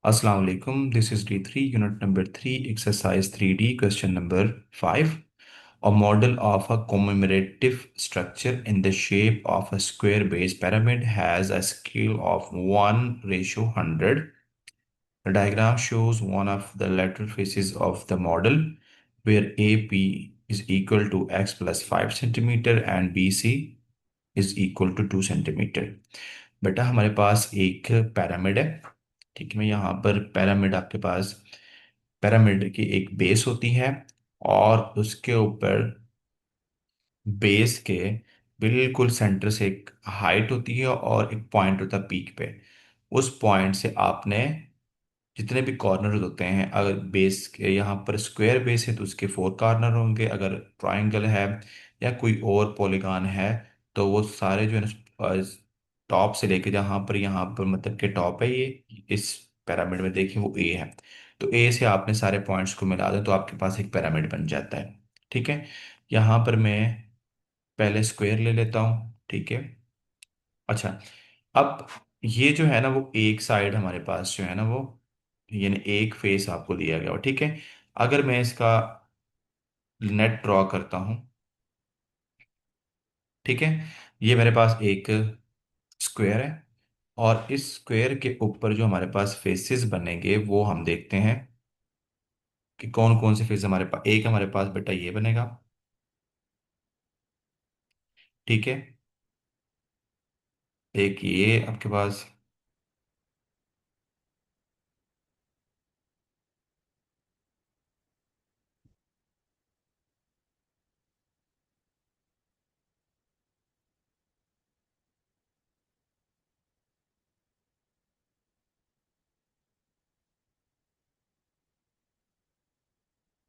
Assalamu alaikum. This is D3, unit number 3, exercise 3D, question number 5. A model of a commemorative structure in the shape of a square base pyramid has a scale of 1:100. The diagram shows one of the lateral faces of the model where AP is equal to x plus 5 centimeter and BC is equal to 2 centimeter. बेटा हमारे पास एक pyramid है। ठीक है, मैं यहाँ पर pyramid आपके पास पिरामिड की एक बेस होती है और उसके ऊपर बेस के बिल्कुल सेंटर से एक हाइट होती है और एक पॉइंट होता है पीक पे। उस पॉइंट से आपने जितने भी कॉर्नर होते हैं, अगर बेस के यहाँ पर स्क्वायर बेस है तो उसके 4 कॉर्नर होंगे, अगर ट्राइंगल है या कोई और पॉलीगॉन है तो वो सारे जो है ना टॉप से लेके जहाँ पर यहाँ पर मतलब के टॉप है ये इस पिरामिड में देखिए वो ए है। तो ए से आपने सारे पॉइंट्स को मिला दें तो आपके पास एक पिरामिड बन जाता है। ठीक है, यहाँ पर मैं पहले स्क्वायर ले लेता हूँ। ठीक है, अच्छा, अब ये जो है ना वो एक साइड हमारे पास जो है ना वो यानी एक फेस आपको दिया गया हो। ठीक है, अगर मैं इसका नेट ड्रॉ करता हूं, ठीक है, ये मेरे पास एक स्क्वायर है और इस स्क्वायर के ऊपर जो हमारे पास फेसेस बनेंगे वो हम देखते हैं कि कौन कौन से फेस हमारे पास। एक हमारे पास बेटा ये बनेगा। ठीक है, एक ये आपके पास,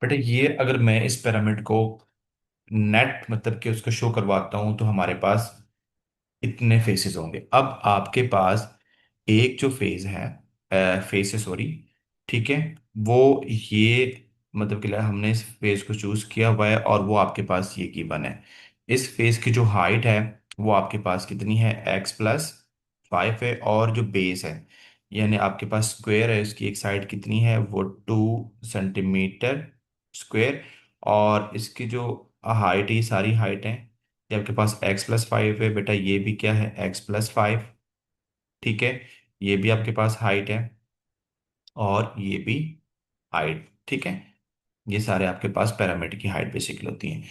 बेटा ये अगर मैं इस पिरामिड को नेट मतलब कि उसको शो करवाता हूं तो हमारे पास इतने फेसेस होंगे। अब आपके पास एक जो फेज है, फेस है सॉरी, ठीक है, वो ये मतलब कि हमने इस फेज को चूज किया हुआ है और वो आपके पास ये गिवन है। इस फेज की जो हाइट है वो आपके पास कितनी है, एक्स प्लस 5 है, और जो बेस है यानी आपके पास स्क्वायर है उसकी एक साइड कितनी है, वो 2 सेंटीमीटर स्क्वायर, और इसकी जो हाइट, ये सारी हाइट है, ये आपके पास x+5 है। बेटा ये भी क्या है, x+5। ठीक है, ये भी आपके पास हाइट है और ये भी हाइट। ठीक है, ये सारे आपके पास पैरामीटर की हाइट बेसिकली होती हैं।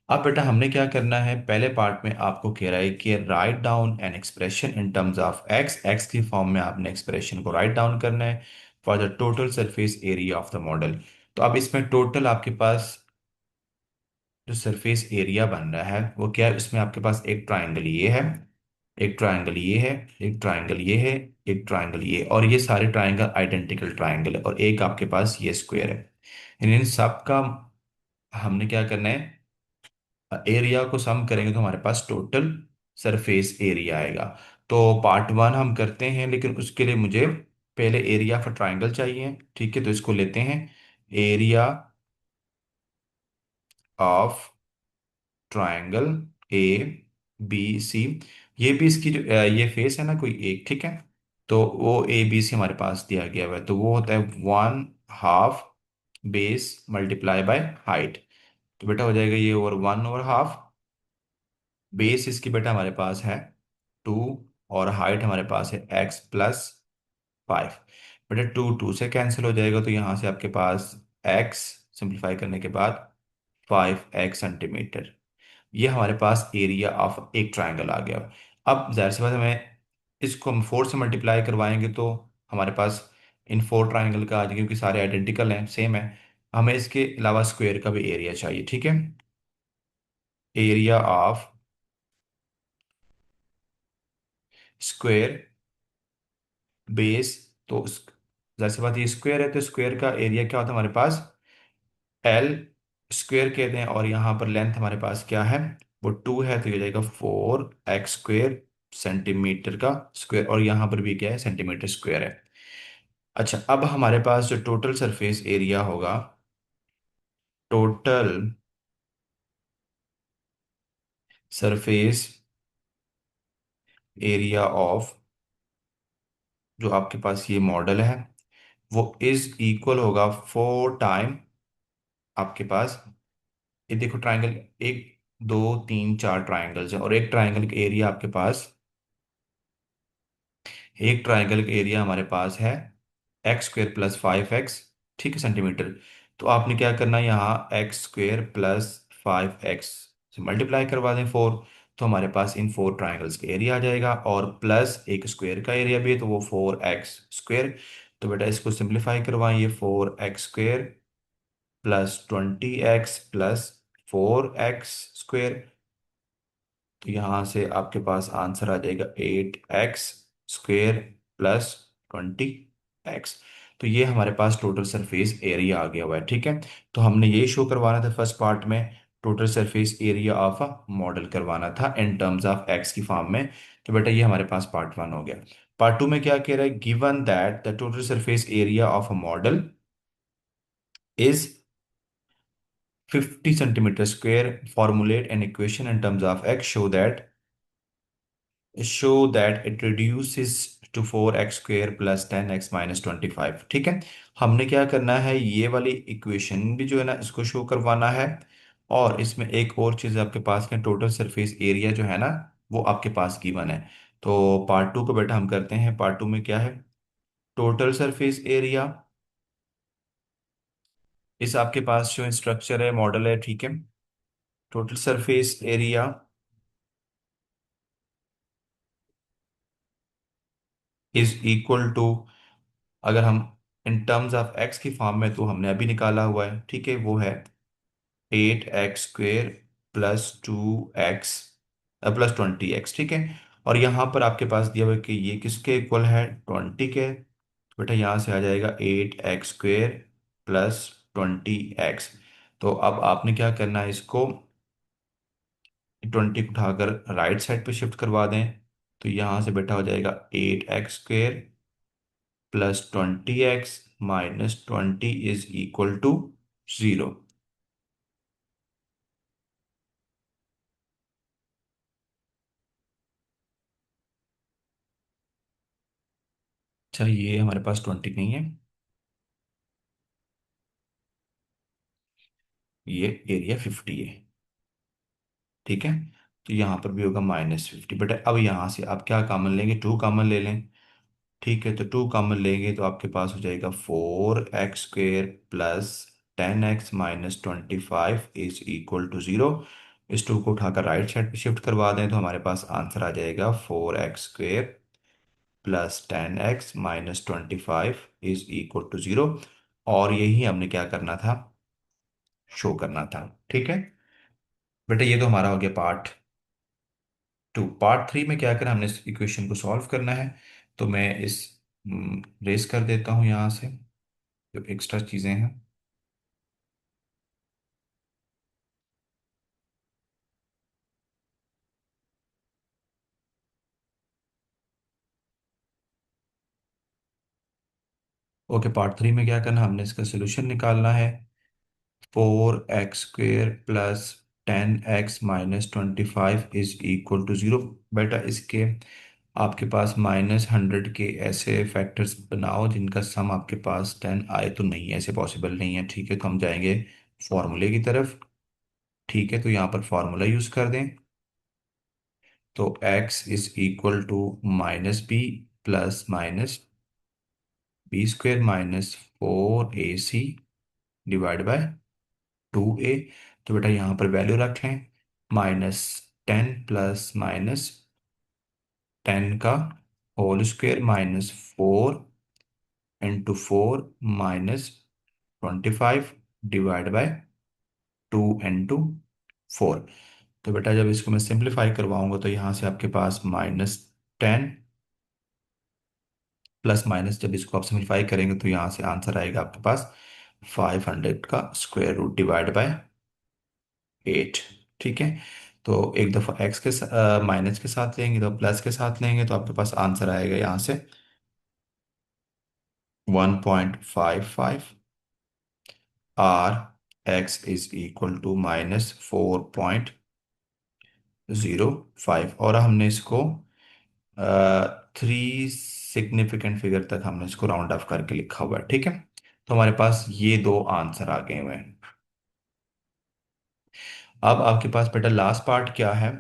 अब बेटा हमने क्या करना है, पहले पार्ट में आपको कह रहा है कि write down an expression in terms of x, x की फॉर्म में आपने एक्सप्रेशन को राइट डाउन करना है for the total surface area of the model. तो अब इसमें टोटल आपके पास जो सरफेस एरिया बन रहा है वो क्या है, उसमें आपके पास एक ट्राइंगल ये है, एक ट्राइंगल ये है, एक ट्राइंगल ये है, एक ट्राइंगल ये, और ये सारे ट्राइंगल आइडेंटिकल ट्राइंगल है, और एक आपके पास ये स्क्वायर है। इन सब का हमने क्या करना है, एरिया को सम करेंगे तो हमारे पास टोटल सरफेस एरिया आएगा। तो पार्ट 1 हम करते हैं, लेकिन उसके लिए मुझे पहले एरिया ऑफ ट्राइंगल चाहिए। ठीक है, तो इसको लेते हैं, area of triangle A B C. ये भी इसकी जो ये फेस है ना कोई एक, ठीक है, तो वो ए बी सी हमारे पास दिया गया हुआ है, तो वो होता है 1/2 बेस मल्टीप्लाई बाय हाइट। तो बेटा हो जाएगा ये ओवर 1/2, बेस इसकी बेटा हमारे पास है 2 और हाइट हमारे पास है x+5। बेटा 2 से कैंसिल हो जाएगा तो यहाँ से आपके पास x सिंप्लीफाई करने के बाद 5x सेंटीमीटर, ये हमारे पास एरिया ऑफ एक ट्रायंगल आ गया। अब जाहिर सी बात है, हमें इसको हम 4 से मल्टीप्लाई करवाएंगे तो हमारे पास इन 4 ट्रायंगल का आ जाएगा, क्योंकि सारे आइडेंटिकल हैं, सेम है। हमें इसके अलावा स्क्वायर का भी एरिया चाहिए। ठीक है, एरिया ऑफ स्क्वायर बेस, तो जाहिर सी बात ये स्क्वायर है तो स्क्वायर का एरिया क्या होता है हमारे पास, एल स्क्वायर कहते हैं, और यहाँ पर लेंथ हमारे पास क्या है, वो 2 है, तो ये हो जाएगा 4x² सेंटीमीटर का स्क्वायर, और यहाँ पर भी क्या है, सेंटीमीटर स्क्वायर है। अच्छा, अब हमारे पास जो टोटल सरफेस एरिया होगा, टोटल सरफेस एरिया ऑफ जो आपके पास ये मॉडल है, वो इज इक्वल होगा 4 टाइम आपके पास, ये देखो ट्राइंगल, एक दो तीन चार ट्राइंगल्स है, और एक ट्राइंगल का एरिया आपके पास, एक ट्राइंगल का एरिया हमारे पास है x² + 5x, ठीक है, सेंटीमीटर। तो आपने क्या करना है, यहाँ x² + 5x से मल्टीप्लाई करवा दें 4, तो हमारे पास इन 4 ट्राइंगल्स का एरिया आ जाएगा, और प्लस एक स्क्वायर का एरिया भी है, तो वो 4x²। तो बेटा इसको सिंप्लीफाई करवाएं, ये 4x² + 20x + 4x², तो यहाँ से आपके पास आंसर आ जाएगा 8x² + 20x। तो ये हमारे पास टोटल सरफेस एरिया आ गया हुआ है, ठीक है। तो हमने ये शो करवाना था फर्स्ट पार्ट में, total surface area of a model करवाना था इन टर्म्स ऑफ एक्स की फॉर्म में। तो बेटा ये हमारे पास पार्ट वन हो गया। पार्ट टू में क्या कह रहा है, given that the total surface area of a model is 50 cm², formulate an equation in terms of x, show that it reduces to 4x² + 10x - 25, ठीक है। हमने क्या करना है, ये वाली इक्वेशन भी जो है ना इसको शो करवाना है, और इसमें एक और चीज़ आपके पास है, टोटल सरफेस एरिया जो है ना वो आपके पास गिवन है। तो पार्ट टू को बेटा हम करते हैं, पार्ट टू में क्या है, टोटल सरफेस एरिया, इस आपके पास जो स्ट्रक्चर है मॉडल है, ठीक है, total surface area is equal to, अगर हम इन टर्म्स ऑफ एक्स की फॉर्म में, तो हमने अभी निकाला हुआ है, ठीक है, वो है 8x² + 2x +20x, ठीक है। और यहाँ पर आपके पास दिया हुआ है कि ये किसके इक्वल है, 20 के, तो बेटा यहाँ से आ जाएगा 8x² + 20x। तो अब आपने क्या करना है, इसको 20 को उठाकर राइट साइड पे शिफ्ट करवा दें, तो यहाँ से बेटा हो जाएगा 8x² +20x - 20 is equal to 0। अच्छा, ये हमारे पास 20 नहीं है, ये एरिया 50 है, ठीक है। तो यहाँ पर भी होगा -50, बट अब यहाँ से आप क्या कॉमन लेंगे, 2 कॉमन ले लें, ठीक है। तो 2 कॉमन लेंगे तो आपके पास हो जाएगा 4x² + 10x - 25 is equal to 0। इस 2 को उठाकर राइट साइड पे शिफ्ट करवा दें, तो हमारे पास आंसर आ जाएगा 4x² +10x - 25 is equal to 0। और यही हमने क्या करना था, शो करना था, ठीक है। बेटा ये तो हमारा हो गया पार्ट टू। पार्ट थ्री में क्या करना, हमने इस इक्वेशन को सॉल्व करना है। तो मैं इस रेस कर देता हूँ यहाँ से जो एक्स्ट्रा चीज़ें हैं। ओके, पार्ट थ्री में क्या करना, हमने इसका सोल्यूशन निकालना है। 4x² +10x - 25 is equal to 0। बेटा इसके आपके पास -100 के ऐसे फैक्टर्स बनाओ जिनका सम आपके पास 10 आए, तो नहीं, ऐसे पॉसिबल नहीं है, ठीक है। तो हम जाएंगे फॉर्मूले की तरफ, ठीक है। तो यहाँ पर फॉर्मूला यूज कर दें, तो x is equal to -b plus minus b² -4ac divide by 2a। तो बेटा यहाँ पर वैल्यू रख लें, -10 प्लस -10 का होल स्क्वायर -4 × 4 - 25 डिवाइड बाय 2 × 4। तो बेटा जब इसको मैं सिंप्लीफाई करवाऊंगा, तो यहाँ से आपके पास -10 प्लस माइनस, जब इसको आप सिंप्लीफाई करेंगे तो यहाँ से आंसर आएगा आपके पास 500 का स्क्वायर रूट डिवाइड बाय 8, ठीक है। तो एक दफ़ा एक्स के माइनस के साथ लेंगे, तो प्लस के साथ लेंगे, तो आपके पास आंसर आएगा यहाँ से 1.55, R X is equal to -4.05। और हमने इसको 3 सिग्निफिकेंट फिगर तक हमने इसको राउंड ऑफ करके लिखा हुआ है, ठीक है। तो हमारे पास ये दो आंसर आ गए हुए हैं। अब आपके पास बेटा लास्ट पार्ट क्या है?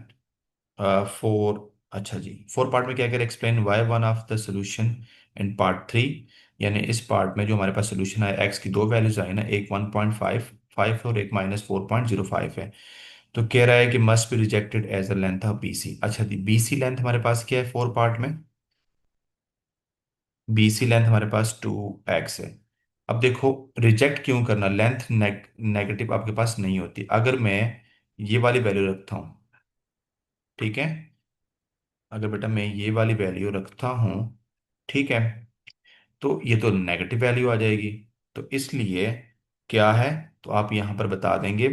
फोर, अच्छा जी, फोर पार्ट में क्या करें, explain why one of the solution in part three. यानी इस पार्ट में जो हमारे पास सोल्यूशन है, एक्स की दो वैल्यूज आई ना, एक 1.55 और एक -4.05 है। तो कह रहा है कि must be rejected as the length of BC. अच्छा जी, बीसी लेंथ हमारे पास क्या है फोर पार्ट में? बीसी लेंथ हमारे पास 2x है। अब देखो, रिजेक्ट क्यों करना, लेंथ नेगेटिव आपके पास नहीं होती। अगर मैं ये वाली वैल्यू रखता हूँ, ठीक है, अगर बेटा मैं ये वाली वैल्यू रखता हूँ, ठीक है, तो ये तो नेगेटिव वैल्यू आ जाएगी। तो इसलिए क्या है, तो आप यहां पर बता देंगे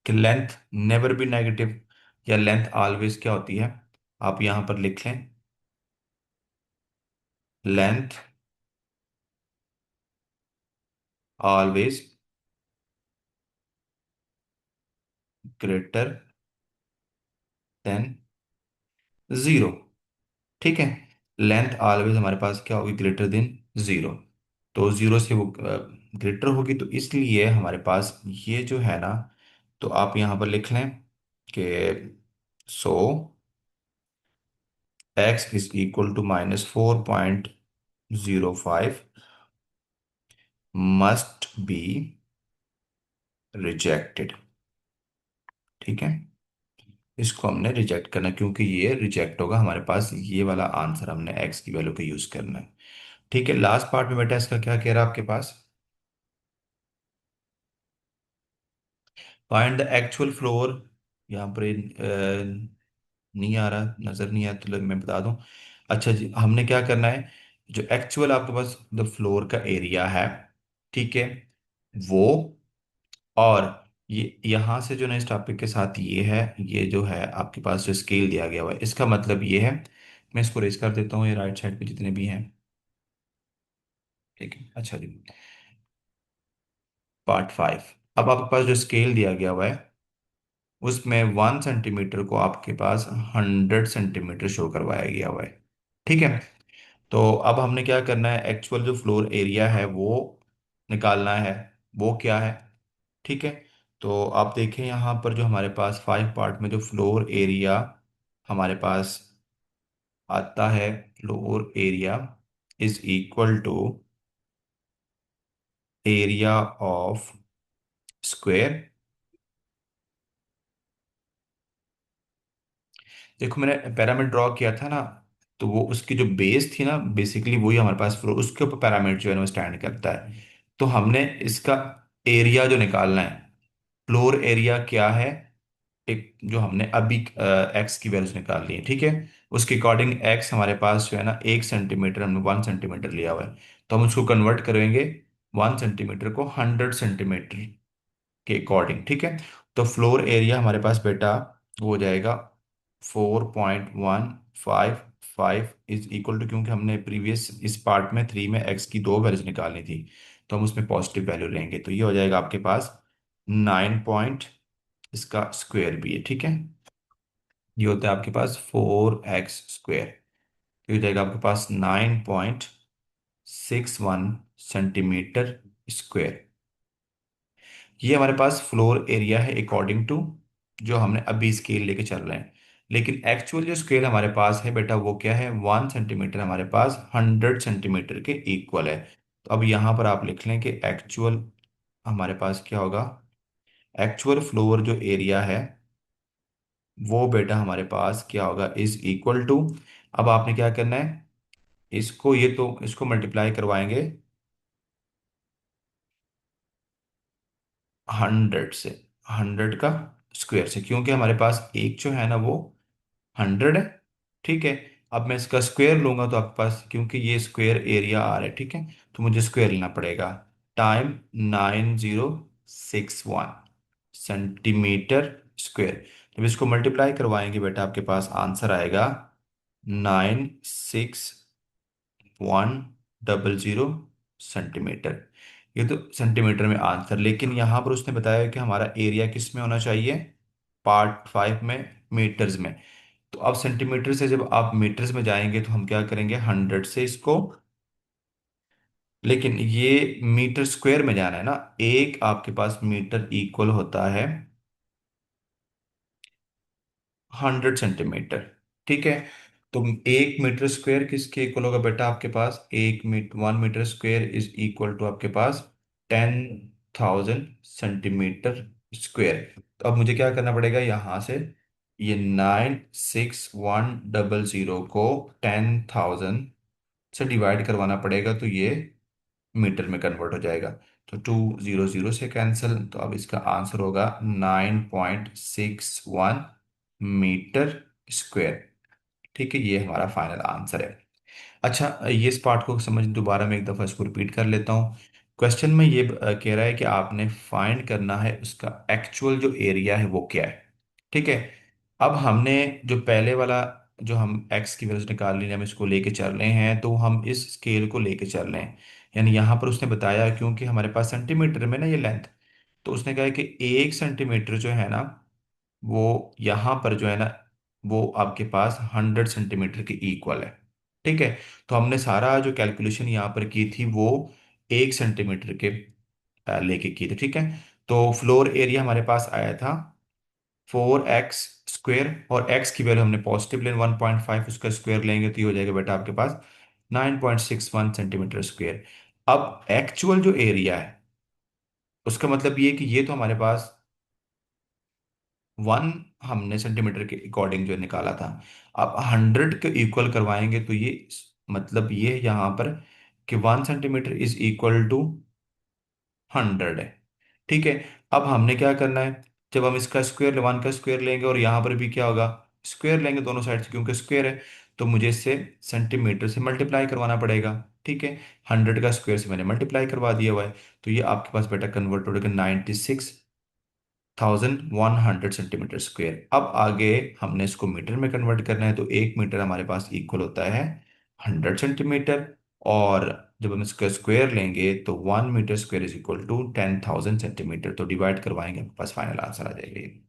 कि लेंथ नेवर बी नेगेटिव, या लेंथ ऑलवेज क्या होती है, आप यहां पर लिख लें, length always greater than zero, ठीक है। लेंथ ऑलवेज हमारे पास क्या होगी, ग्रेटर देन जीरो। तो जीरो से वो ग्रेटर होगी, तो इसलिए हमारे पास ये जो है ना, तो आप यहां पर लिख लें कि so x is equal to -4.05 must be rejected, ठीक है। इसको हमने रिजेक्ट करना, क्योंकि ये रिजेक्ट होगा, हमारे पास ये वाला आंसर हमने एक्स की वैल्यू का यूज करना है, ठीक है। लास्ट पार्ट में बेटा इसका क्या कह रहा है आपके पास, फाइंड द एक्चुअल फ्लोर। यहाँ पर नहीं आ रहा, नजर नहीं आया, तो मैं बता दूं। अच्छा जी, हमने क्या करना है, जो एक्चुअल आपके पास द फ्लोर का एरिया है, ठीक है, वो, और ये यहाँ से जो ना इस टॉपिक के साथ ये है, ये जो है आपके पास जो स्केल दिया गया हुआ है, इसका मतलब ये है, मैं इसको रेस कर देता हूँ, ये राइट साइड पे जितने भी हैं, ठीक है। अच्छा जी, पार्ट फाइव, अब आपके पास जो स्केल दिया गया हुआ है, उसमें 1 सेंटीमीटर को आपके पास 100 सेंटीमीटर शो करवाया गया हुआ है, ठीक है। तो अब हमने क्या करना है, एक्चुअल जो फ्लोर एरिया है वो निकालना है, वो क्या है, ठीक है। तो आप देखें यहाँ पर जो हमारे पास फाइव पार्ट में जो फ्लोर एरिया हमारे पास आता है, floor area is equal to area of square. देखो मैंने पैरामिड ड्रॉ किया था ना, तो वो उसकी जो बेस थी ना, बेसिकली वही हमारे पास फ्लोर, उसके ऊपर पैरामिड जो है ना वो स्टैंड करता है। तो हमने इसका एरिया जो निकालना है, फ्लोर एरिया क्या है, एक जो हमने अभी एक्स की वैल्यूज निकाल ली है, ठीक है, उसके अकॉर्डिंग एक्स हमारे पास जो है ना 1 सेंटीमीटर, हमने 1 सेंटीमीटर लिया हुआ है, तो हम उसको कन्वर्ट करेंगे 1 सेंटीमीटर को 100 सेंटीमीटर के अकॉर्डिंग, ठीक है। तो फ्लोर एरिया हमारे पास बेटा वो हो जाएगा 4.155 इज इक्वल टू, क्योंकि हमने प्रीवियस इस पार्ट में थ्री में एक्स की दो वैल्यूज निकालनी थी, तो हम उसमें पॉजिटिव वैल्यू लेंगे, तो ये हो जाएगा आपके पास 9 इसका स्क्वायर भी है, ठीक है। ये होता है आपके पास 4x स्क्वायर, तो ये हो जाएगा आपके पास 9.61 सेंटीमीटर स्क्वायर। ये हमारे पास फ्लोर एरिया है अकॉर्डिंग टू जो हमने अभी स्केल लेके चल रहे हैं। लेकिन एक्चुअल जो स्केल हमारे पास है बेटा वो क्या है, 1 सेंटीमीटर हमारे पास 100 सेंटीमीटर के इक्वल है। तो अब यहाँ पर आप लिख लें कि एक्चुअल हमारे पास क्या होगा, एक्चुअल फ्लोर जो एरिया है वो बेटा हमारे पास क्या होगा, इज इक्वल टू, अब आपने क्या करना है, इसको ये तो इसको मल्टीप्लाई करवाएंगे 100 से, 100 का स्क्वायर से, क्योंकि हमारे पास एक जो है ना वो 100 है, ठीक है। अब मैं इसका स्क्वायर लूंगा तो आपके पास, क्योंकि ये स्क्वायर एरिया आ रहा है, ठीक है, तो मुझे स्क्वायर लेना पड़ेगा, टाइम 9061 सेंटीमीटर स्क्वायर। जब इसको मल्टीप्लाई करवाएंगे बेटा आपके पास आंसर आएगा 96,100 सेंटीमीटर। ये तो सेंटीमीटर में आंसर, लेकिन यहाँ पर उसने बताया कि हमारा एरिया किस में होना चाहिए, पार्ट फाइव में मीटर्स में। तो अब सेंटीमीटर से जब आप मीटर्स में जाएंगे तो हम क्या करेंगे, 100 से इसको, लेकिन ये मीटर स्क्वायर में जाना है ना, एक आपके पास मीटर इक्वल होता है 100 सेंटीमीटर। ठीक है, तो 1 मीटर स्क्वायर किसके इक्वल होगा बेटा, आपके पास 1 मीटर इज इक्वल टू आपके पास 10,000 सेंटीमीटर स्क्वायर। तो अब मुझे क्या करना पड़ेगा यहाँ से, ये 96100 को 10,000 से डिवाइड करवाना पड़ेगा, तो ये मीटर में कन्वर्ट हो जाएगा। तो 200 से कैंसिल, तो अब इसका आंसर होगा 9.61 मीटर स्क्वायर। ठीक है, ये हमारा फाइनल आंसर है। अच्छा, ये इस पार्ट को समझ, दोबारा मैं एक दफ़ा इसको रिपीट कर लेता हूँ। क्वेश्चन में ये कह रहा है कि आपने फाइंड करना है उसका एक्चुअल जो एरिया है वो क्या है। ठीक है, अब हमने जो पहले वाला, जो हम एक्स की वैल्यूज निकाल ली, हम इसको लेके चल रहे हैं, तो हम इस स्केल को लेके चल रहे हैं। यानी यहाँ पर उसने बताया, क्योंकि हमारे पास सेंटीमीटर में ना ये लेंथ, तो उसने कहा कि 1 सेंटीमीटर जो है ना, वो यहाँ पर जो है ना, वो आपके पास 100 सेंटीमीटर के इक्वल है। ठीक है, तो हमने सारा जो कैलकुलेशन यहाँ पर की थी वो 1 सेंटीमीटर के लेके की थी। ठीक है, तो फ्लोर एरिया हमारे पास आया था 4x स्क्वेयर, और x की वैल्यू हमने पॉजिटिव लेन 1.5, उसका स्क्वायर लेंगे तो ये हो जाएगा बेटा आपके पास 9.61 सेंटीमीटर स्क्वायर। अब एक्चुअल जो एरिया है उसका मतलब ये है कि ये तो हमारे पास 1 हमने सेंटीमीटर के अकॉर्डिंग जो निकाला था, अब 100 के इक्वल करवाएंगे तो ये मतलब ये यहाँ पर कि 1 सेंटीमीटर इज इक्वल टू 100 है। ठीक है, अब हमने क्या करना है, जब हम इसका स्क्वायर, 1 का स्क्वायर लेंगे और यहाँ पर भी क्या होगा, स्क्वायर लेंगे दोनों साइड से, क्योंकि स्क्वायर है, तो मुझे इससे सेंटीमीटर से मल्टीप्लाई करवाना पड़ेगा। ठीक है, 100 का स्क्वायर से मैंने मल्टीप्लाई करवा दिया हुआ है, तो ये आपके पास बेटा कन्वर्ट हो जाएगा 96,100 सेंटीमीटर स्क्वायर। अब आगे हमने इसको मीटर में कन्वर्ट करना है, तो 1 मीटर हमारे पास इक्वल होता है 100 सेंटीमीटर, और जब हम इसका स्क्वायर लेंगे तो 1 metre square is equal to 10,000 centimetre, तो डिवाइड करवाएंगे, आपके पास फाइनल आंसर आ जाएगा ये।